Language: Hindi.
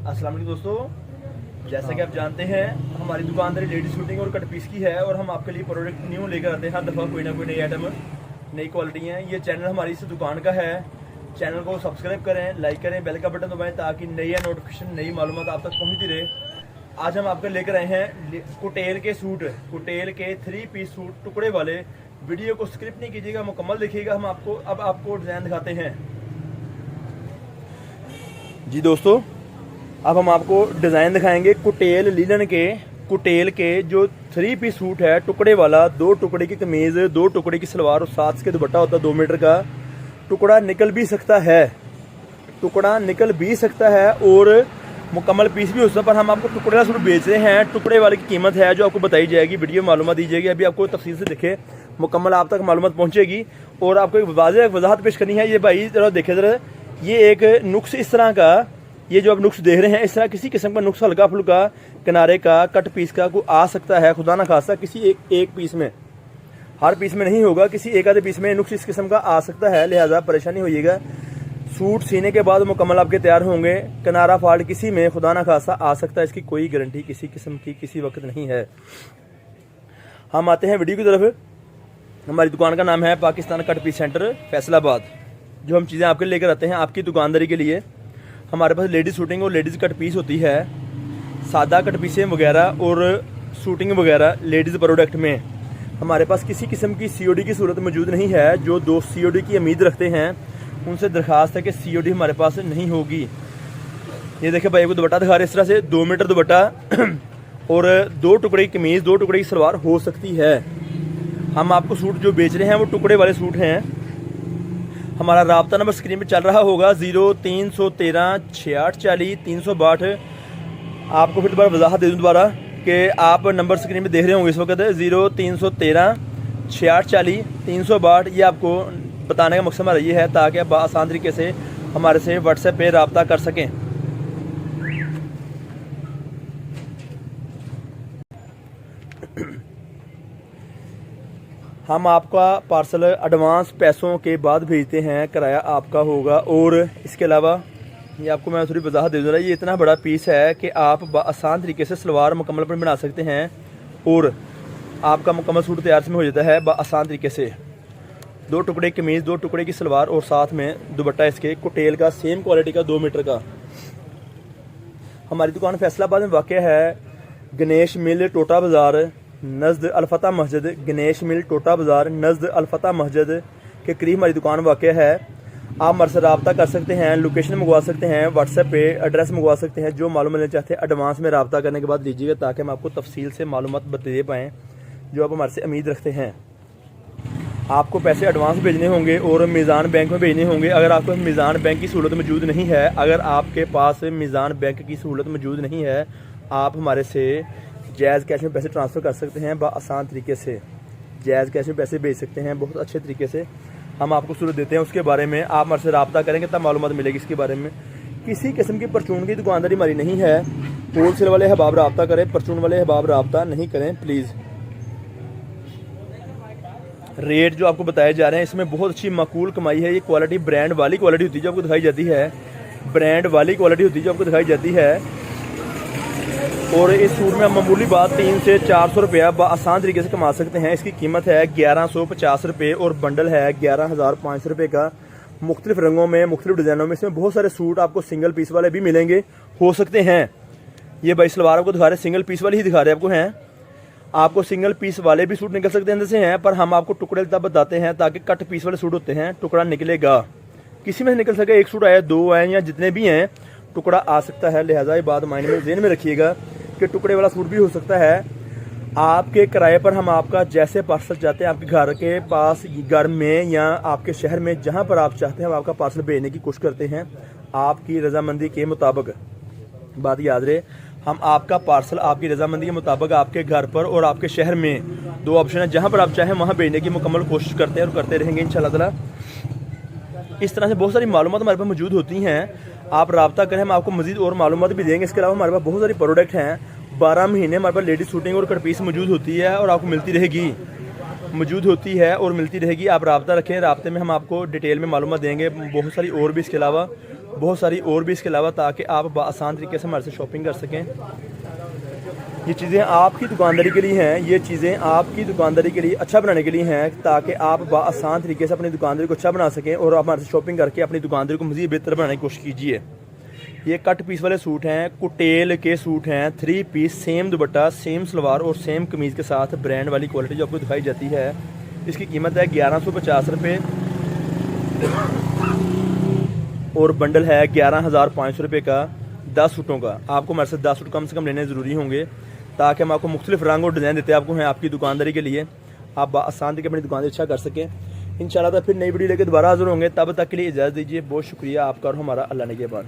अस्सलाम वालेकुम दोस्तों, जैसा कि आप जानते हैं हमारी दुकानदारी लेडीज शूटिंग और कट पीस की है और हम आपके लिए प्रोडक्ट न्यू लेकर आते हैं। हर दफ़ा कोई ना कोई नई आइटम, नई क्वालिटी है। ये चैनल हमारी इस दुकान का है। चैनल को सब्सक्राइब करें, लाइक करें, बेल का बटन दबाएं ताकि नई नोटिफिकेशन, नई मालूमात आप तक पहुँचती रहे। आज हम आपके लेकर आए हैं कुटेल के सूट, कुटेल के 3 पीस सूट टुकड़े वाले। वीडियो को स्किप नहीं कीजिएगा, मुकम्मल देखिएगा। हम आपको डिज़ाइन दिखाते हैं। जी दोस्तों, अब हम आपको डिज़ाइन दिखाएंगे कुटेल लीलन के, कुटेल के जो 3 पीस सूट है टुकड़े वाला। 2 टुकड़े की कमीज़, 2 टुकड़े की सलवार और 7 के दुपट्टा होता है 2 मीटर का। टुकड़ा निकल भी सकता है, टुकड़ा निकल भी सकता है और मुकम्मल पीस भी हो सकता है। पर हम आपको टुकड़े का सूट बेच रहे हैं। टुकड़े वाले की कीमत है जो आपको बताई जाएगी, वीडियो मालूमात दी जाएगी। अभी आपको तफसील से देखे मुकम्मल आप तक मालूमात पहुँचेगी और आपको एक वाज़ेह वजाहत पेश करनी है। ये भाई ज़रा देखे ज़रा, ये एक नुक्स इस तरह का, ये जो आप नुक्स देख रहे हैं इस तरह किसी किस्म का नुक्स हल्का फुल्का किनारे का, कट पीस का कोई आ सकता है, खुदा ना खासा किसी एक पीस में, हर पीस में नहीं होगा, किसी एक आधे पीस में नुक्स इस किस्म का आ सकता है। लिहाजा परेशानी होइएगा। सूट सीने के बाद मुकम्मल आपके तैयार होंगे। किनारा फाल्ट किसी में खुदा ना खासा आ सकता है, इसकी कोई गारंटी किसी किस्म की किसी वक्त नहीं है। हम आते हैं वीडियो की तरफ। हमारी दुकान का नाम है Pakistan cut piece centre Faisalabad. जो हम चीज़ें आपके लेकर आते हैं आपकी दुकानदारी के लिए, हमारे पास लेडीज़ शूटिंग और लेडीज़ कट पीस होती है। सादा कट पीसें वगैरह और शूटिंग वगैरह लेडीज़ प्रोडक्ट में हमारे पास किसी किस्म की COD की सूरत मौजूद नहीं है। जो दोस्त COD की उम्मीद रखते हैं उनसे दरख्वास्त है कि COD हमारे पास नहीं होगी। ये देखें भाई को दुपट्टा दिखा रहे इस तरह से 2 मीटर दुपट्टा और 2 टुकड़े की कमीज़, 2 टुकड़े की सलवार हो सकती है। हम आपको सूट जो बेच रहे हैं वो टुकड़े वाले सूट हैं। हमारा राब्ता नंबर स्क्रीन पे चल रहा होगा 0313 6840 362। आपको फिर दोबारा वजाहत दे दूँ दोबारा कि आप नंबर स्क्रीन पे देख रहे होंगे इस वक्त 0313 6840 362। ये आपको बताने का मकसद हमारा ये है ताकि आप आसान तरीके से हमारे से व्हाट्सएप पे रब्ता कर सकें। हम आपका पार्सल एडवांस पैसों के बाद भेजते हैं, किराया आपका होगा। और इसके अलावा ये आपको मैं थोड़ी वजाहत दे दूँ, ये इतना बड़ा पीस है कि आप आसान तरीके से सलवार मुकम्मल पर बना सकते हैं और आपका मुकम्मल सूट तैयार से हो जाता है आसान तरीके से। 2 टुकड़े कमीज़, 2 टुकड़े की सलवार और साथ में दुपट्टा इसके कुटेल का सेम क्वालिटी का 2 मीटर का। हमारी दुकान फैसलाबाद में वाक़ है। गणेश मिल टोटा बाज़ार नज़द अलफता मस्जिद, गणेश मिल टोटा बाज़ार नज़द अलफता मस्जिद के करीब हमारी दुकान वाक़ है। आप हमारे से रब्ता कर सकते हैं, लोकेशन मंगवा सकते हैं, व्हाट्सएप पे एड्रेस मंगवा सकते हैं। जो मालूम लेना चाहते हैं एडवांस में रब्ता करने के बाद लीजिएगा ताकि हम आपको तफसील से मालूमात बता पाएँ जो आप हमारे से उम्मीद रखते हैं। आपको पैसे एडवांस भेजने होंगे और मीज़ान बैंक में भेजने होंगे। अगर आपको मीज़ान बैंक की सहूलत मौजूद नहीं है, अगर आपके पास मीज़ान बैंक की सहूलत मौजूद नहीं है, आप हमारे से जायज़ कैश में पैसे ट्रांसफ़र कर सकते हैं। आसान तरीके से जायज़ कैश में पैसे भेज सकते हैं। बहुत अच्छे तरीके से हम आपको सूरत देते हैं। उसके बारे में आप हमारे से रब्ता करेंगे तब मालूमात मिलेगी इसके बारे में। किसी किस्म की परचून की दुकानदारी हमारी नहीं है। होलसेल वाले अहबाब रब्ता करें, परचून वाले अहबाब रब्ता नहीं करें प्लीज़। रेट जो आपको बताए जा रहे हैं इसमें बहुत अच्छी माकूल कमाई है। ये क्वालिटी ब्रांड वाली क्वालिटी होती है जो आपको दिखाई जाती है, ब्रांड वाली क्वालिटी होती है जो आपको दिखाई जाती है। और इस सूट में हम मामूली बात 300 से 400 रुपया आसान तरीके से कमा सकते हैं। इसकी कीमत है 1150 रुपये और बंडल है 11,500 रुपये का। मुख्तलिफ रंगों में, मुख्तलिफ डिज़ाइनों में इसमें बहुत सारे सूट आपको सिंगल पीस वाले भी मिलेंगे, हो सकते हैं। ये भाई सलवार आपको दिखा रहे हैं, सिंगल पीस वाले ही दिखा रहे हैं आपको हैं। आपको सिंगल पीस वाले भी सूट निकल सकते हैं अंदर से हैं, पर हम आपको टुकड़े तब बताते हैं ताकि कट पीस वाले सूट होते हैं टुकड़ा निकलेगा। किसी में से निकल सके, एक सूट आया, 2 आए या जितने भी हैं टुकड़ा आ सकता है। लिहाजा ये बात मायने में ज़हन में रखिएगा कि टुकड़े वाला सूट भी हो सकता है। आपके किराए पर हम आपका जैसे पार्सल चाहते हैं, आपके घर के पास, घर में या आपके शहर में जहां पर आप चाहते हैं हम आपका पार्सल भेजने की कोशिश करते हैं आपकी रजामंदी के मुताबिक। बात याद रहे, हम आपका पार्सल आपकी रजामंदी के मुताबिक आपके घर पर और आपके शहर में 2 ऑप्शन है, जहां पर आप चाहें वहां भेजने की मुकम्मल कोशिश करते हैं और करते रहेंगे इंशाल्लाह ताला। इस तरह से बहुत सारी मालूमात हमारे पास मौजूद होती हैं। आप रब्ता करें, हम आपको मजीद और मालूमात भी देंगे। इसके अलावा हमारे पास बहुत सारी प्रोडक्ट हैं। 12 महीने हमारे पास लेडीज शूटिंग और कट पीस मौजूद होती है और आपको मिलती रहेगी। मौजूद होती है और मिलती रहेगी। आप राब्ता रखें, राब्ते में हम आपको डिटेल में मालूमात देंगे, बहुत सारी और भी इसके अलावा ताकि आप आसान तरीके से हमारे से शॉपिंग कर सकें। ये चीज़ें आपकी दुकानदारी के लिए हैं, ये चीज़ें आपकी दुकानदारी के लिए अच्छा बनाने के लिए हैं, ताकि आप आसान तरीके से अपनी दुकानदारी को अच्छा बना सकें और आप हमारे से शॉपिंग करके अपनी दुकानदारी को मज़ीद बेहतर बनाने की कोशिश कीजिए। ये कट पीस वाले सूट हैं, कुटेल के सूट हैं, 3 piece, same dupatta, same salwar और सेम कमीज़ के साथ ब्रांड वाली क्वालिटी जो आपको दिखाई जाती है। इसकी कीमत है 1150 रुपये और बंडल है 11,500 रुपये का 10 सूटों का। आपको हमारे से 10 सूट कम से कम लेने ज़रूरी होंगे, ताकि हम आपको मुख्तलिफ रंग और डिज़ाइन देते हैं आपको हैं आपकी दुकानदारी के लिए, आप आसान तरीके अपनी दुकानदारी अच्छा कर सकें। इंशाल्लाह फिर नई वीडियो लेकर दोबारा हाज़िर होंगे, तब तक के लिए इजाज़त दीजिए। बहुत शुक्रिया आपका और हमारा। अल्लाह ने के बाद।